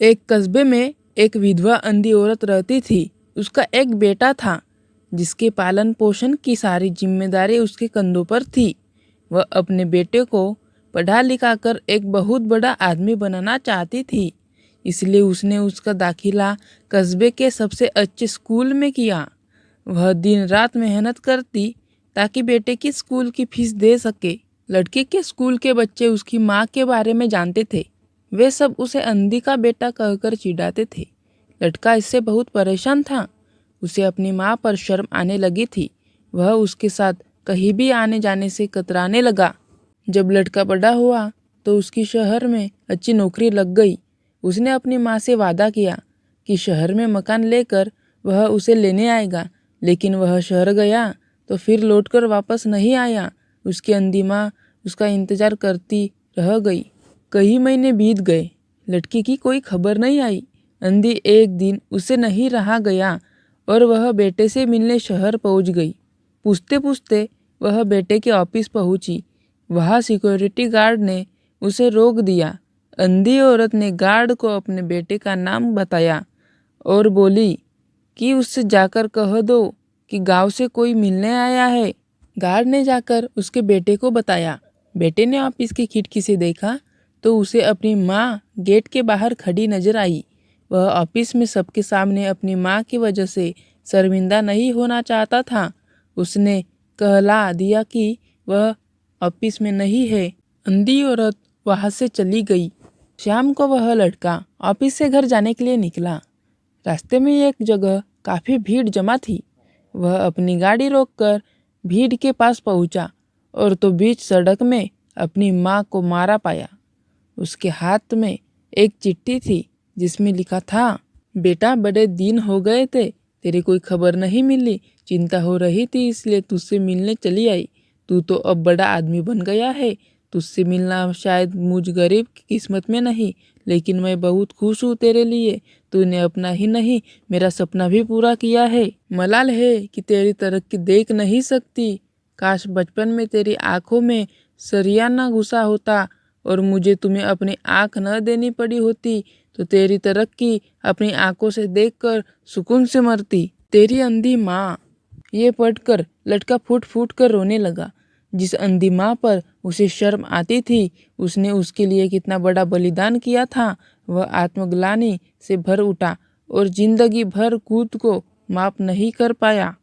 एक कस्बे में एक विधवा अंधी औरत रहती थी। उसका एक बेटा था जिसके पालन पोषण की सारी जिम्मेदारी उसके कंधों पर थी। वह अपने बेटे को पढ़ा लिखा कर एक बहुत बड़ा आदमी बनाना चाहती थी, इसलिए उसने उसका दाखिला कस्बे के सबसे अच्छे स्कूल में किया। वह दिन रात मेहनत करती ताकि बेटे की स्कूल की फीस दे सके। लड़के के स्कूल के बच्चे उसकी माँ के बारे में जानते थे। वे सब उसे अंधी का बेटा कहकर चिढ़ाते थे। लड़का इससे बहुत परेशान था। उसे अपनी माँ पर शर्म आने लगी थी। वह उसके साथ कहीं भी आने जाने से कतराने लगा। जब लड़का बड़ा हुआ तो उसकी शहर में अच्छी नौकरी लग गई। उसने अपनी माँ से वादा किया कि शहर में मकान लेकर वह उसे लेने आएगा, लेकिन वह शहर गया तो फिर लौटकर वापस नहीं आया। उसकी अंधी माँ उसका इंतजार करती रह गई। कई महीने बीत गए, लड़की की कोई खबर नहीं आई। अंधी एक दिन उसे नहीं रहा गया और वह बेटे से मिलने शहर पहुंच गई। पूछते पूछते वह बेटे के ऑफिस पहुंची। वहाँ सिक्योरिटी गार्ड ने उसे रोक दिया। अंधी औरत ने गार्ड को अपने बेटे का नाम बताया और बोली कि उससे जाकर कह दो कि गांव से कोई मिलने आया है। गार्ड ने जाकर उसके बेटे को बताया। बेटे ने ऑफिस की खिड़की से देखा तो उसे अपनी माँ गेट के बाहर खड़ी नजर आई। वह ऑफिस में सबके सामने अपनी माँ की वजह से शर्मिंदा नहीं होना चाहता था। उसने कहला दिया कि वह ऑफिस में नहीं है। अंधी औरत वहाँ से चली गई। शाम को वह लड़का ऑफिस से घर जाने के लिए निकला। रास्ते में एक जगह काफ़ी भीड़ जमा थी। वह अपनी गाड़ी रोककर भीड़ के पास पहुंचा और तो बीच सड़क में अपनी माँ को मारा पाया। उसके हाथ में एक चिट्ठी थी जिसमें लिखा था, बेटा बड़े दिन हो गए थे, तेरी कोई खबर नहीं मिली। चिंता हो रही थी इसलिए तुझसे मिलने चली आई। तू तो अब बड़ा आदमी बन गया है। तुझसे मिलना शायद मुझ गरीब की किस्मत में नहीं, लेकिन मैं बहुत खुश हूँ तेरे लिए। तूने अपना ही नहीं मेरा सपना भी पूरा किया है। मलाल है कि तेरी तरक्की देख नहीं सकती। काश बचपन में तेरी आंखों में सरिया न घुसा होता और मुझे तुम्हें अपनी आंख न देनी पड़ी होती तो तेरी तरक्की अपनी आंखों से देखकर सुकून से मरती। तेरी अंधी माँ। ये पढ़कर लड़का फूट फूट कर रोने लगा। जिस अंधी माँ पर उसे शर्म आती थी, उसने उसके लिए कितना बड़ा बलिदान किया था। वह आत्मग्लानि से भर उठा और जिंदगी भर खुद को माफ नहीं कर पाया।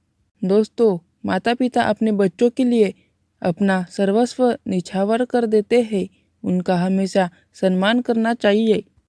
दोस्तों, माता पिता अपने बच्चों के लिए अपना सर्वस्व निछावर कर देते हैं। उनका हमेशा सम्मान करना चाहिए।